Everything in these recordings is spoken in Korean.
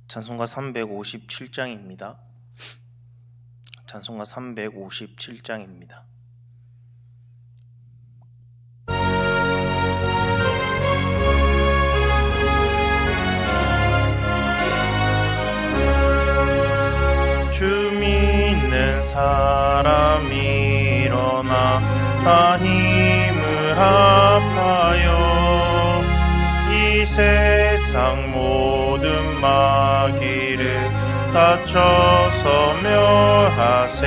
찬송가 357장입니다. 찬송가 357장입니다. 주 믿는 사람 일어나 다 힘을 합하여 이 세상 모든 마귀를 다쳐서 멸하세.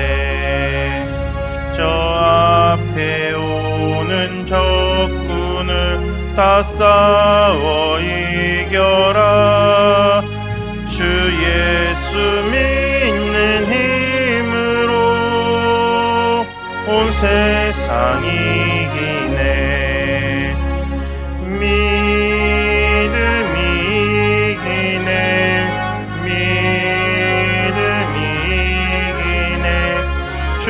저 앞에 오는 적군을 다 싸워 이겨라. 주 예수 믿는 힘으로 온 세상 이기네. 믿음이 이기네. 믿음이 이기네. 주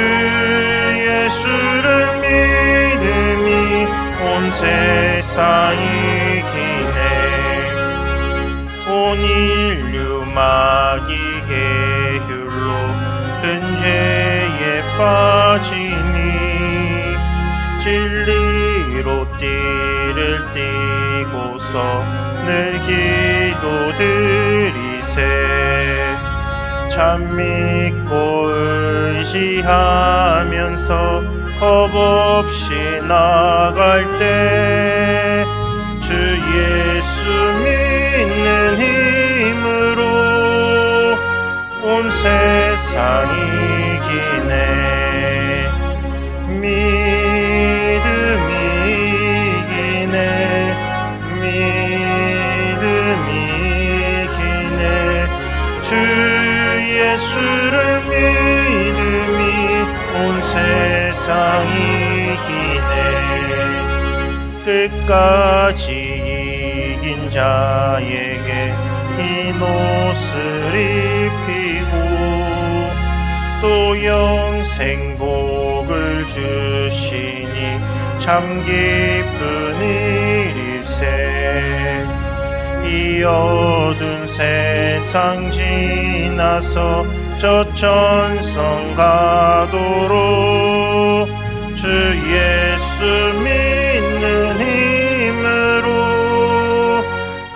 예수를 믿음이 온 세상 이기네. 온 인류 마귀 계율로 큰 죄에 빠지니 진리로 띠를 띠고서 늘 기도드리세. 참 믿고 의지하면서 겁없이 나갈 때 주 예수 믿는 힘으로 온 세상 이기네. 믿음이 이기네. 믿음이 이기네. 주 예수를 믿음이 온 세상 이기네. 끝까지 이긴 자에게 흰 옷을 입히고 또 영생 복을 주시니 참 기쁜 일일세. 이 어두운 세상 지나서 저 천성 가도록 주 예수 믿는 힘으로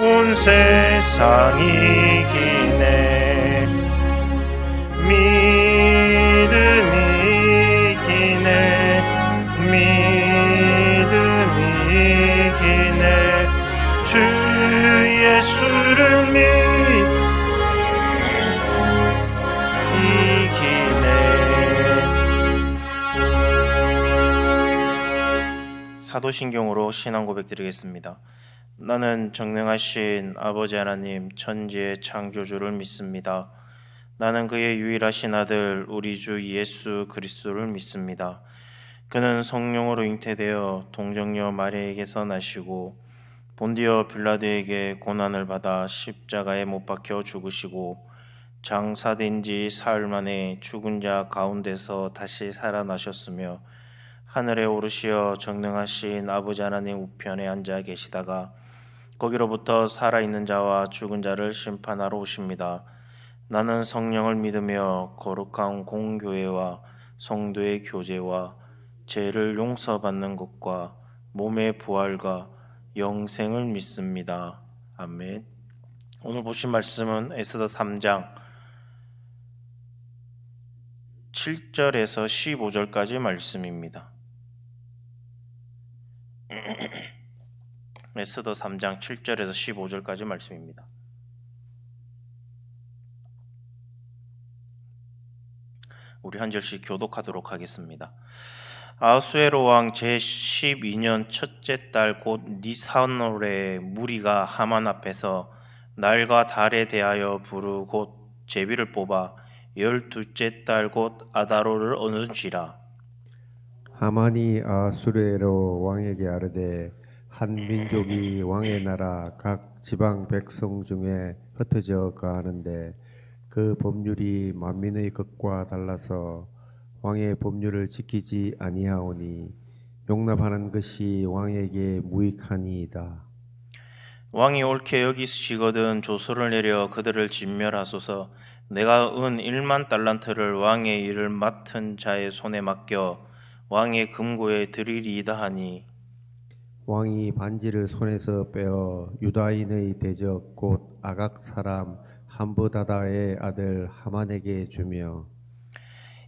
온 세상 이기네. 믿음이 이기네. 믿음이 이기네. 주 예수를 이기네. 사도신경으로 신앙 고백드리겠습니다. 나는 전능하신 아버지 하나님 천지의 창조주를 믿습니다. 나는 그의 유일하신 아들 우리 주 예수 그리스도를 믿습니다. 그는 성령으로 잉태되어 동정녀 마리아에게서 나시고 본디오 빌라도에게 고난을 받아 십자가에 못 박혀 죽으시고 장사된 지 사흘 만에 죽은 자 가운데서 다시 살아나셨으며 하늘에 오르시어 전능하신 아버지 하나님 우편에 앉아 계시다가 거기로부터 살아있는 자와 죽은 자를 심판하러 오십니다. 나는 성령을 믿으며 거룩한 공교회와 성도의 교제와 죄를 용서받는 것과 몸의 부활과 영생을 믿습니다. 아멘. 오늘 보신 말씀은 에스더 3장 7절에서 15절까지 말씀입니다. 에스더 3장 7절에서 15절까지 말씀입니다. 우리 한 절씩 교독하도록 하겠습니다. 아하수에로 왕 제12년 첫째 달 곧 니산월에 무리가 하만 앞에서 날과 달에 대하여 부르 곧 제비를 뽑아 12째 달 곧 아다로를 얻은지라. 하만이 아하수에로 왕에게 아르되 한 민족이 왕의 나라 각 지방 백성 중에 흩어져 가는데 그 법률이 만민의 것과 달라서 왕의 법률을 지키지 아니하오니 용납하는 것이 왕에게 무익하니이다. 왕이 옳게 여기시거든 조서를 내려 그들을 진멸하소서. 내가 은 1만 달란트를 왕의 일을 맡은 자의 손에 맡겨 왕의 금고에 드리리이다 하니 왕이 반지를 손에서 빼어 유다인의 대적 곧 아각 사람 함브다다의 아들 하만에게 주며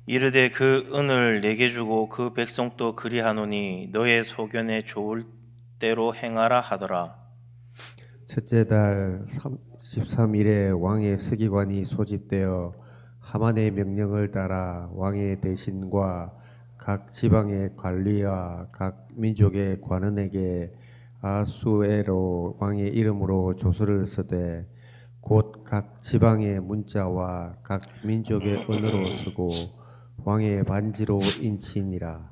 이르되 그 은을 내게 주고 그 백성도 그리하노니 너의 소견에 좋을 대로 행하라 하더라. 첫째 달 13일에 왕의 서기관이 소집되어 하만의 명령을 따라 왕의 대신과 각 지방의 관리와 각 민족의 관원에게 아수에로 왕의 이름으로 조서를 쓰되 곧 각 지방의 문자와 각 민족의 언어로 쓰고 왕의 반지로 인치니라.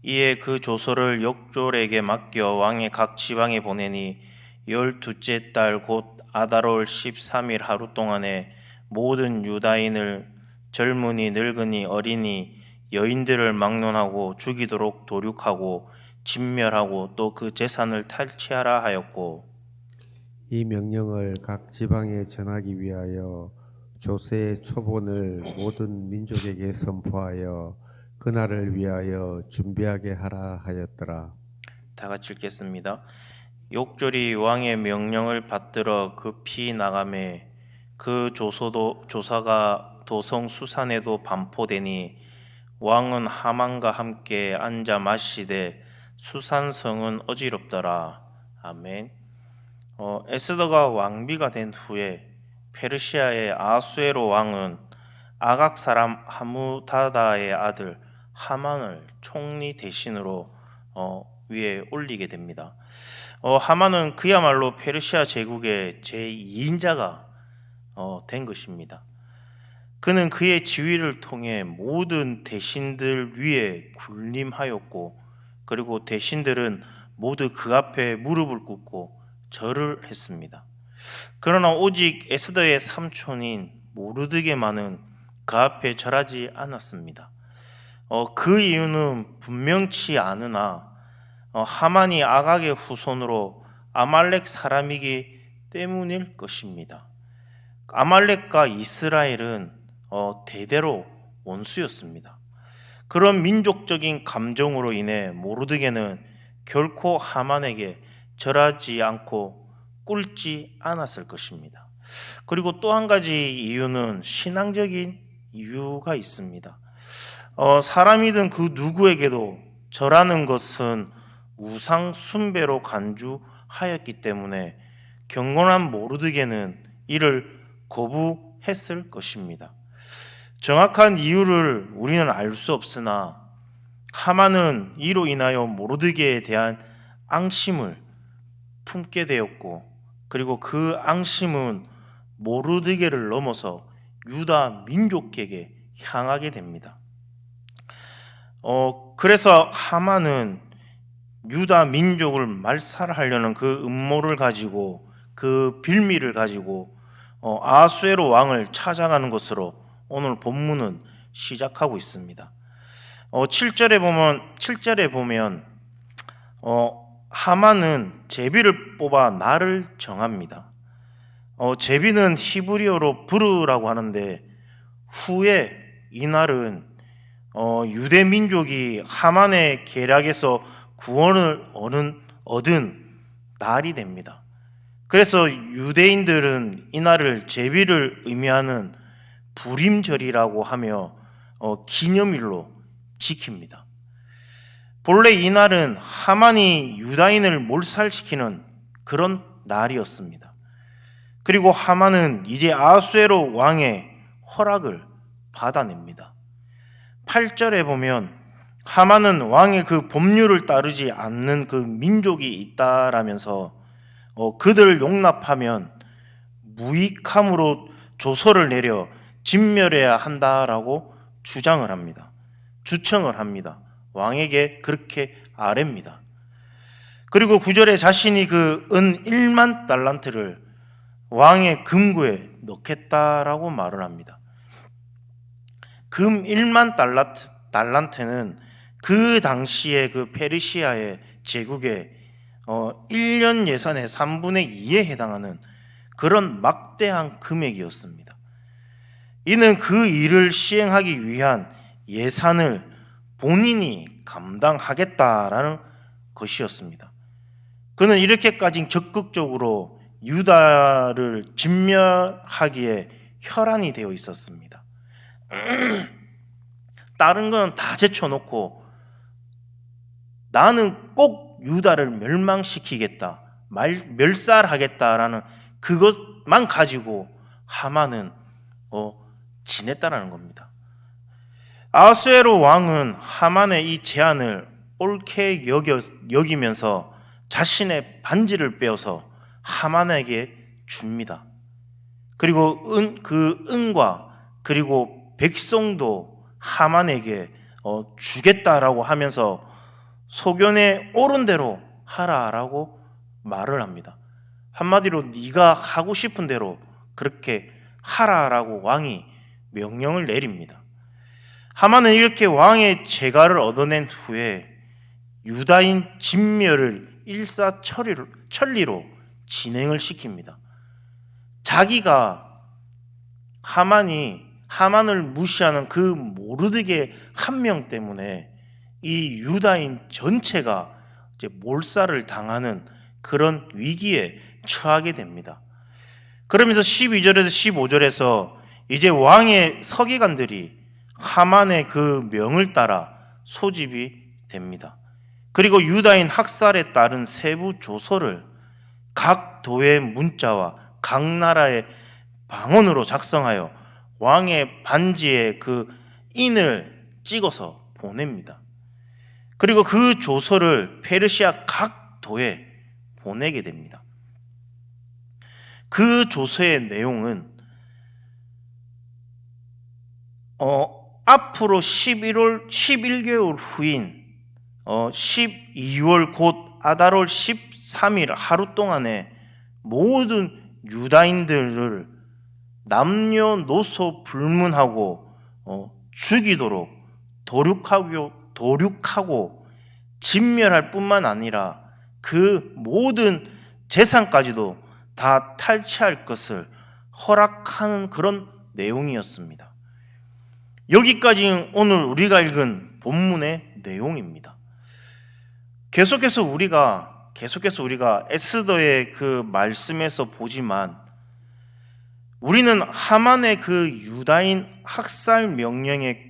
이에 그 조서를 역졸에게 맡겨 왕의 각 지방에 보내니 12째 달 곧 아달월 13일 하루 동안에 모든 유다인을 젊은이 늙은이 어린이 여인들을 막론하고 죽이도록 도륙하고 진멸하고 또 그 재산을 탈취하라 하였고 이 명령을 각 지방에 전하기 위하여 조세의 초본을 모든 민족에게 선포하여 그날을 위하여 준비하게 하라 하였더라. 다 같이 읽겠습니다. 욕졸이 왕의 명령을 받들어 급히 나가매 그 조사가 도성 수산에도 반포되니 왕은 하만과 함께 앉아 마시되 수산성은 어지럽더라. 아멘. 에스더가 왕비가 된 후에 페르시아의 아수에로 왕은 아각 사람 하무다다의 아들 하만을 총리 대신으로 위에 올리게 됩니다. 하만은 그야말로 페르시아 제국의 제2인자가 된 것입니다. 그는 그의 지위를 통해 모든 대신들 위에 군림하였고 그리고 대신들은 모두 그 앞에 무릎을 꿇고 절을 했습니다. 그러나 오직 에스더의 삼촌인 모르드게만은 그 앞에 절하지 않았습니다. 그 이유는 분명치 않으나 하만이 아각의 후손으로 아말렉 사람이기 때문일 것입니다. 아말렉과 이스라엘은 대대로 원수였습니다. 그런 민족적인 감정으로 인해 모르드게는 결코 하만에게 절하지 않고 꿇지 않았을 것입니다. 그리고 또 한 가지 이유는 신앙적인 이유가 있습니다. 사람이든 그 누구에게도 절하는 것은 우상 숭배로 간주하였기 때문에 경건한 모르드게는 이를 거부했을 것입니다. 정확한 이유를 우리는 알 수 없으나 하만은 이로 인하여 모르드게에 대한 앙심을 품게 되었고 그리고 그 앙심은 모르드게를 넘어서 유다 민족에게 향하게 됩니다. 그래서 하만은 유다 민족을 말살하려는 그 음모를 가지고 그 빌미를 가지고 아수에로 왕을 찾아가는 것으로 오늘 본문은 시작하고 있습니다. 7절에 보면 하만은 제비를 뽑아 날을 정합니다. 제비는 히브리어로 브르라고 하는데 후에 이 날은 유대 민족이 하만의 계략에서 구원을 얻은 날이 됩니다. 그래서 유대인들은 이 날을 제비를 의미하는 불임절이라고 하며 기념일로 지킵니다. 본래 이 날은 하만이 유다인을 몰살시키는 그런 날이었습니다. 그리고 하만은 이제 아수에로 왕의 허락을 받아냅니다. 8절에 보면 하만은 왕의 그 법률을 따르지 않는 그 민족이 있다라면서 그들을 용납하면 무익함으로 조서를 내려 진멸해야 한다라고 주청을 합니다. 왕에게 그렇게 아뢰입니다. 그리고 9절에 자신이 그 은 1만 달란트를 왕의 금고에 넣겠다라고 말을 합니다. 금 1만 달란트는 그 당시에 그 페르시아의 제국의 1년 예산의 3분의 2에 해당하는 그런 막대한 금액이었습니다. 이는 그 일을 시행하기 위한 예산을 본인이 감당하겠다라는 것이었습니다. 그는 이렇게까지 적극적으로 유다를 진멸하기에 혈안이 되어 있었습니다. 다른 건 다 제쳐놓고 나는 꼭 유다를 멸망시키겠다, 멸살하겠다라는 그것만 가지고 하만은 지냈다라는 겁니다. 아하수에로 왕은 하만의 이 제안을 옳게 여기면서 자신의 반지를 빼어서 하만에게 줍니다. 그리고 그 은과 그리고 백성도 하만에게 주겠다라고 하면서 소견에 옳은 대로 하라라고 말을 합니다. 한마디로 네가 하고 싶은 대로 그렇게 하라라고 왕이 명령을 내립니다. 하만은 이렇게 왕의 재가를 얻어낸 후에 유다인 진멸을 일사천리로 진행을 시킵니다. 자기가 하만을 무시하는 그 모르드게 한 명 때문에 이 유다인 전체가 이제 몰살을 당하는 그런 위기에 처하게 됩니다. 그러면서 12절에서 15절에서 이제 왕의 서기관들이 하만의 그 명을 따라 소집이 됩니다. 그리고 유다인 학살에 따른 세부 조서를 각 도의 문자와 각 나라의 방언으로 작성하여 왕의 반지에 그 인을 찍어서 보냅니다. 그리고 그 조서를 페르시아 각 도에 보내게 됩니다. 그 조서의 내용은 앞으로 11개월 후인 12월 곧 아달월 13일 하루 동안에 모든 유다인들을 남녀노소 불문하고 죽이도록 도륙하고 진멸할 뿐만 아니라 그 모든 재산까지도 다 탈취할 것을 허락하는 그런 내용이었습니다. 여기까지 오늘 우리가 읽은 본문의 내용입니다. 계속해서 우리가 에스더의 그 말씀에서 보지만 우리는 하만의 그 유다인 학살 명령의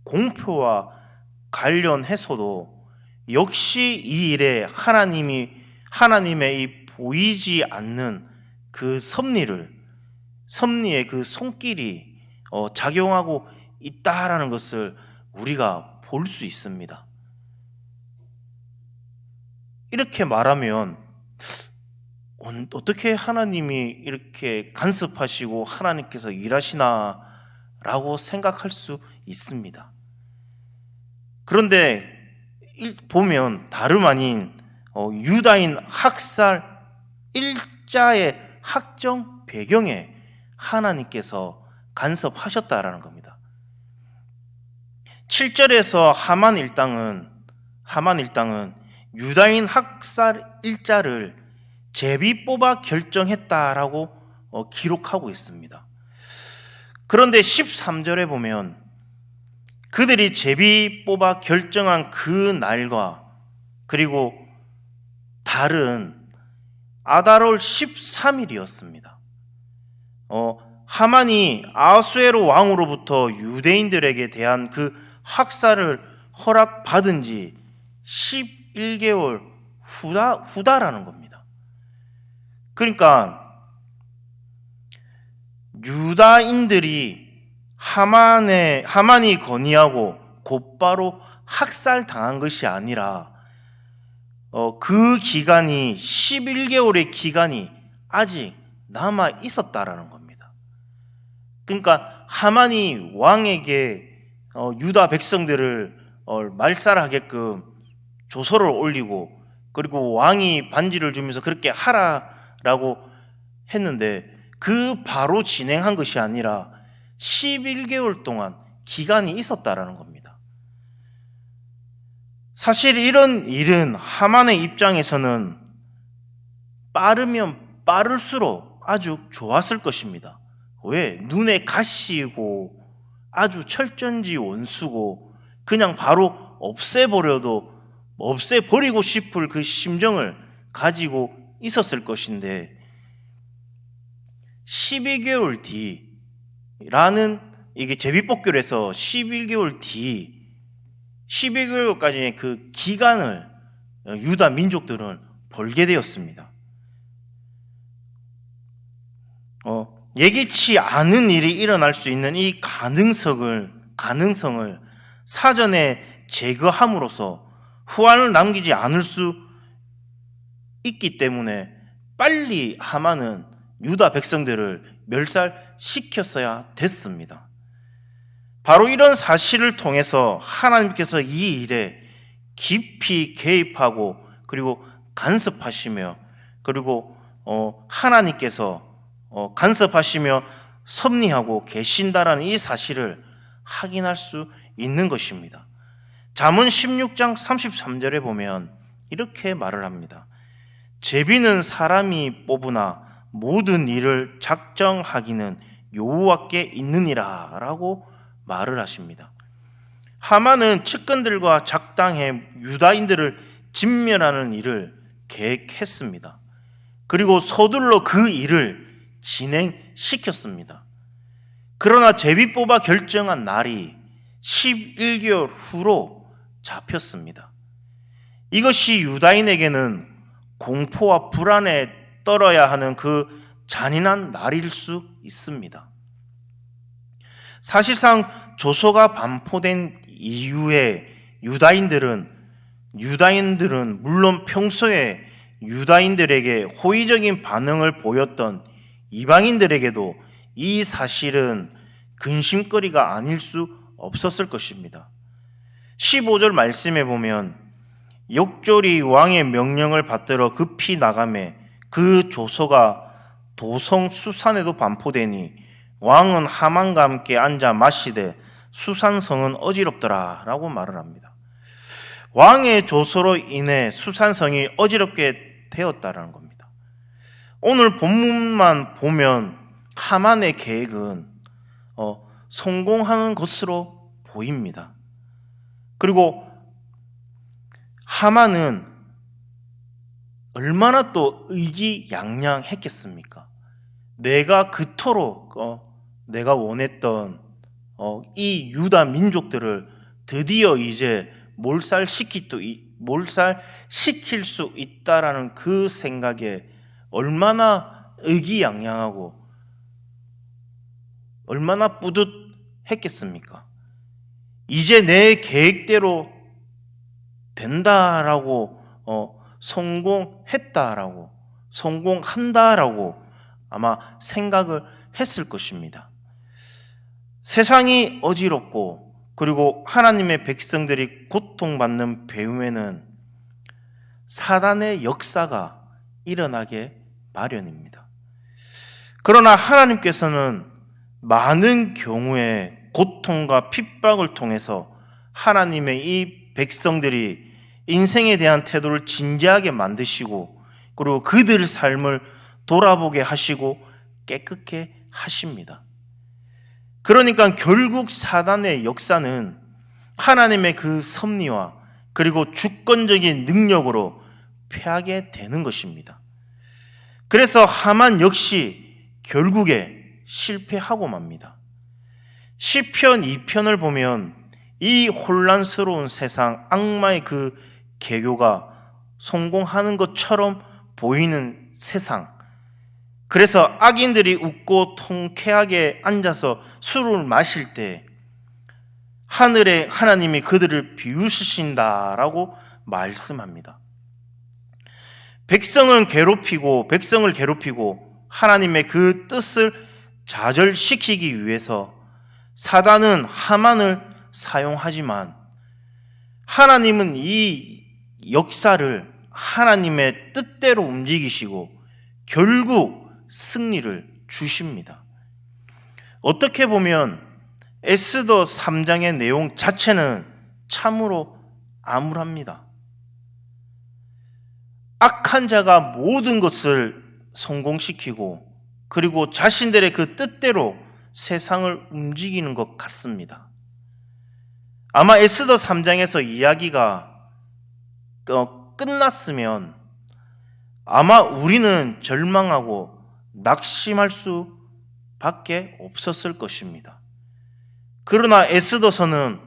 공표와 관련해서도 역시 이 일에 하나님의 이 보이지 않는 그 섭리의 그 손길이 작용하고 있다라는 것을 우리가 볼 수 있습니다. 이렇게 말하면 어떻게 하나님이 이렇게 간섭하시고 하나님께서 일하시나라고 생각할 수 있습니다. 그런데 보면 다름 아닌 유다인 학살 일자의 학정 배경에 하나님께서 간섭하셨다라는 겁니다. 7절에서 하만 일당은 유다인 학살 일자를 제비 뽑아 결정했다라고 기록하고 있습니다. 그런데 13절에 보면 그들이 제비 뽑아 결정한 그 날과 그리고 달은 아달월 13일이었습니다. 하만이 아하수에로 왕으로부터 유대인들에게 대한 그 학살을 허락받은 지 11개월 후다라는 겁니다. 그러니까 유다인들이 하만이 건의하고 곧바로 학살당한 것이 아니라 그 기간이 11개월의 기간이 아직 남아 있었다라는 겁니다. 그러니까 하만이 왕에게 유다 백성들을 말살하게끔 조서를 올리고 그리고 왕이 반지를 주면서 그렇게 하라라고 했는데 그 바로 진행한 것이 아니라 11개월 동안 기간이 있었다라는 겁니다. 사실 이런 일은 하만의 입장에서는 빠르면 빠를수록 아주 좋았을 것입니다. 왜? 눈에 가시고 아주 철전지 원수고 그냥 바로 없애버리고 싶을 그 심정을 가지고 있었을 것인데 12개월 뒤라는 이게 제비뽑기에서 11개월 뒤 12개월까지의 그 기간을 유다 민족들은 벌게 되었습니다. 예기치 않은 일이 일어날 수 있는 이 가능성을 사전에 제거함으로써 후환을 남기지 않을 수 있기 때문에 빨리 하만은 유다 백성들을 멸살시켰어야 됐습니다. 바로 이런 사실을 통해서 하나님께서 이 일에 깊이 개입하고 그리고 간섭하시며 그리고 하나님께서 간섭하시며 섭리하고 계신다라는 이 사실을 확인할 수 있는 것입니다. 잠언 16장 33절에 보면 이렇게 말을 합니다. 제비는 사람이 뽑으나 모든 일을 작정하기는 여호와께 있느니라 라고 말을 하십니다. 하만은 측근들과 작당해 유다인들을 진멸하는 일을 계획했습니다. 그리고 서둘러 그 일을 진행시켰습니다. 그러나 제비 뽑아 결정한 날이 11개월 후로 잡혔습니다. 이것이 유다인에게는 공포와 불안에 떨어야 하는 그 잔인한 날일 수 있습니다. 사실상 조서가 반포된 이후에 유다인들은 물론 평소에 유다인들에게 호의적인 반응을 보였던 이방인들에게도 이 사실은 근심거리가 아닐 수 없었을 것입니다. 15절 말씀에 보면 역졸이 왕의 명령을 받들어 급히 나가매 그 조서가 도성 수산에도 반포되니 왕은 하만과 함께 앉아 마시되 수산성은 어지럽더라 라고 말을 합니다. 왕의 조서로 인해 수산성이 어지럽게 되었다라는 겁니다. 오늘 본문만 보면 하만의 계획은 성공하는 것으로 보입니다. 그리고 하만은 얼마나 또 의기양양했겠습니까? 내가 그토록 내가 원했던 이 유다 민족들을 드디어 이제 몰살시킬 수 있다라는 그 생각에 얼마나 의기양양하고 얼마나 뿌듯했겠습니까? 이제 내 계획대로 된다라고 성공한다라고 아마 생각을 했을 것입니다. 세상이 어지럽고 그리고 하나님의 백성들이 고통받는 배후에는 사단의 역사가 일어나게 마련입니다. 그러나 하나님께서는 많은 경우에 고통과 핍박을 통해서 하나님의 이 백성들이 인생에 대한 태도를 진지하게 만드시고 그리고 그들의 삶을 돌아보게 하시고 깨끗게 하십니다. 그러니까 결국 사단의 역사는 하나님의 그 섭리와 그리고 주권적인 능력으로 패하게 되는 것입니다. 그래서 하만 역시 결국에 실패하고 맙니다. 시편 2편을 보면 이 혼란스러운 세상, 악마의 그 계교가 성공하는 것처럼 보이는 세상, 그래서 악인들이 웃고 통쾌하게 앉아서 술을 마실 때 하늘의 하나님이 그들을 비웃으신다라고 말씀합니다. 백성을 괴롭히고 하나님의 그 뜻을 좌절시키기 위해서 사단은 하만을 사용하지만 하나님은 이 역사를 하나님의 뜻대로 움직이시고 결국 승리를 주십니다. 어떻게 보면 에스더 3장의 내용 자체는 참으로 암울합니다. 악한 자가 모든 것을 성공시키고 그리고 자신들의 그 뜻대로 세상을 움직이는 것 같습니다. 아마 에스더 3장에서 이야기가 끝났으면 아마 우리는 절망하고 낙심할 수밖에 없었을 것입니다. 그러나 에스더서는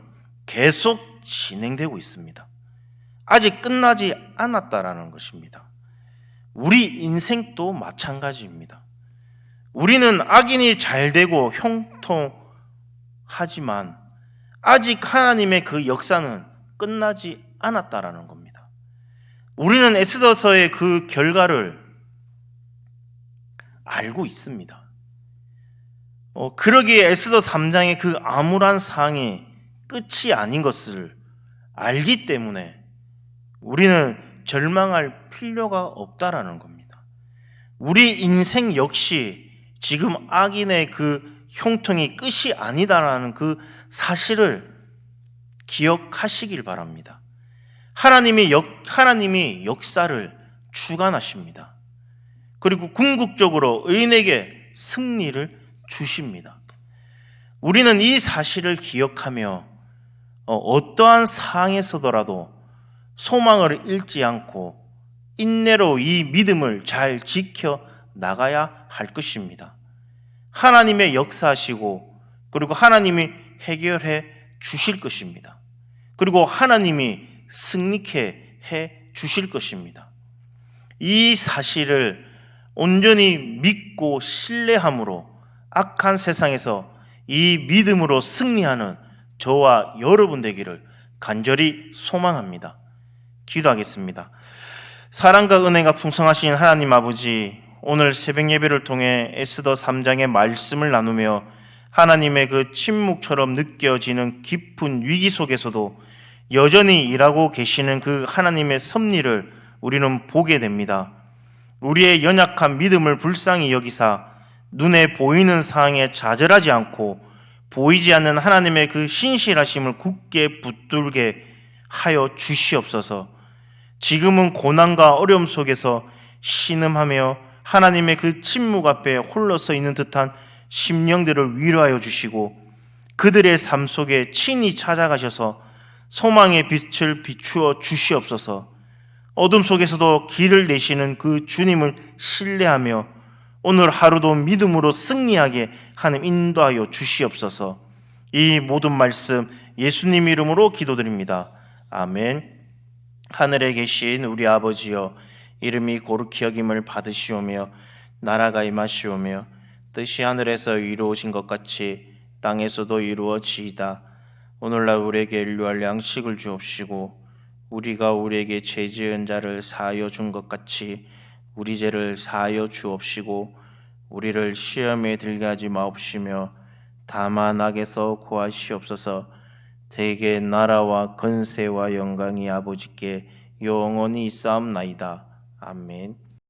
계속 진행되고 있습니다. 아직 끝나지 않았다라는 것입니다. 우리 인생도 마찬가지입니다. 우리는 악인이 잘 되고 형통하지만 아직 하나님의 그 역사는 끝나지 않았다라는 겁니다. 우리는 에스더서의 그 결과를 알고 있습니다. 그러기에 에스더 3장의 그 암울한 상황이 끝이 아닌 것을 알기 때문에 우리는 절망할 필요가 없다라는 겁니다. 우리 인생 역시 지금 악인의 그 형통이 끝이 아니다라는 그 사실을 기억하시길 바랍니다. 하나님이 역사를 주관하십니다. 그리고 궁극적으로 의인에게 승리를 주십니다. 우리는 이 사실을 기억하며 어떠한 상황에서더라도 소망을 잃지 않고 인내로 이 믿음을 잘 지켜 나가야 할 것입니다. 하나님의 역사하시고 그리고 하나님이 해결해 주실 것입니다. 그리고 하나님이 승리케 해 주실 것입니다. 이 사실을 온전히 믿고 신뢰함으로 악한 세상에서 이 믿음으로 승리하는 저와 여러분 되기를 간절히 소망합니다. 기도하겠습니다. 사랑과 은혜가 풍성하신 하나님 아버지, 오늘 새벽 예배를 통해 에스더 3장의 말씀을 나누며 하나님의 그 침묵처럼 느껴지는 깊은 위기 속에서도 여전히 일하고 계시는 그 하나님의 섭리를 우리는 보게 됩니다. 우리의 연약한 믿음을 불쌍히 여기사 눈에 보이는 상황에 좌절하지 않고 보이지 않는 하나님의 그 신실하심을 굳게 붙들게 하여 주시옵소서. 지금은 고난과 어려움 속에서 신음하며 하나님의 그 침묵 앞에 홀로 서 있는 듯한 심령들을 위로하여 주시고 그들의 삶 속에 친히 찾아가셔서 소망의 빛을 비추어 주시옵소서. 어둠 속에서도 길을 내시는 그 주님을 신뢰하며 오늘 하루도 믿음으로 승리하게 하나님 인도하여 주시옵소서. 이 모든 말씀 예수님 이름으로 기도드립니다. 아멘. 하늘에 계신 우리 아버지여, 이름이 거룩히 여김을 받으시오며 나라가 임하시오며 뜻이 하늘에서 이루어진 것 같이 땅에서도 이루어지이다. 오늘날 우리에게 일용할 양식을 주옵시고 우리가 우리에게 죄 지은 자를 사하여 준 것 같이 우리 죄를 사하여 주옵시고 우리를 시험에 들게 하지 마옵시며 다만 악에서 구하시옵소서. 대개 나라와 권세와 영광이 아버지께 영원히 있사옵나이다. 아멘.